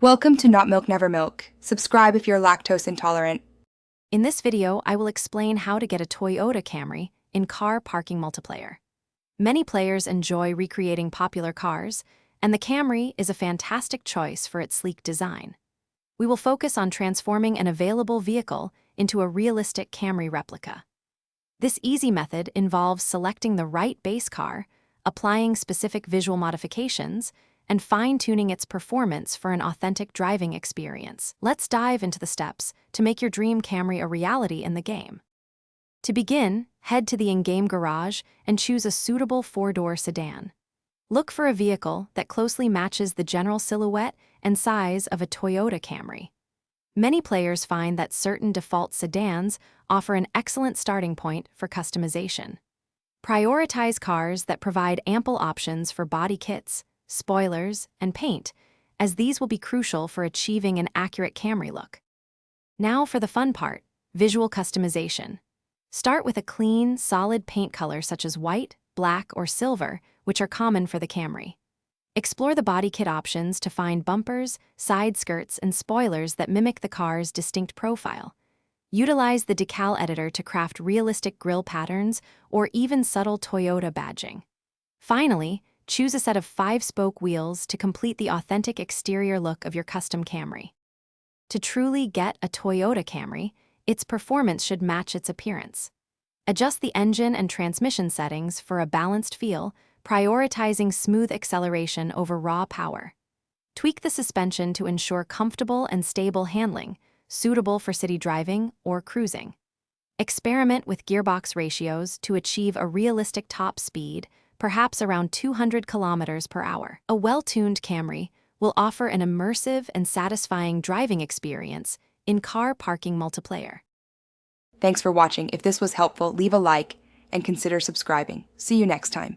Welcome to Not Milk Never Milk. Subscribe if you're lactose intolerant. In this video, I will explain how to get a Toyota Camry in Car Parking Multiplier. Many players enjoy recreating popular cars, and the Camry is a fantastic choice for its sleek design. We will focus on transforming an available vehicle into a realistic Camry replica. This easy method involves selecting the right base car, applying specific visual modifications, and fine-tuning its performance for an authentic driving experience. Let's dive into the steps to make your dream Camry a reality in the game. To begin, head to the in-game garage and choose a suitable four-door sedan. Look for a vehicle that closely matches the general silhouette and size of a Toyota Camry. Many players find that certain default sedans offer an excellent starting point for customization. Prioritize cars that provide ample options for body kits, spoilers, and paint, as these will be crucial for achieving an accurate Camry look. Now for the fun part, visual customization. Start with a clean, solid paint color such as white, black, or silver, which are common for the Camry. Explore the body kit options to find bumpers, side skirts, and spoilers that mimic the car's distinct profile. Utilize the decal editor to craft realistic grille patterns or even subtle Toyota badging. Finally, choose a set of 5-spoke wheels to complete the authentic exterior look of your custom Camry. To truly get a Toyota Camry, its performance should match its appearance. Adjust the engine and transmission settings for a balanced feel, prioritizing smooth acceleration over raw power. Tweak the suspension to ensure comfortable and stable handling, suitable for city driving or cruising. Experiment with gearbox ratios to achieve a realistic top speed, perhaps around 200 kilometers per hour. A well-tuned Camry will offer an immersive and satisfying driving experience in Car Parking Multiplier. Thanks for watching. If this was helpful, leave a like and consider subscribing. See you next time.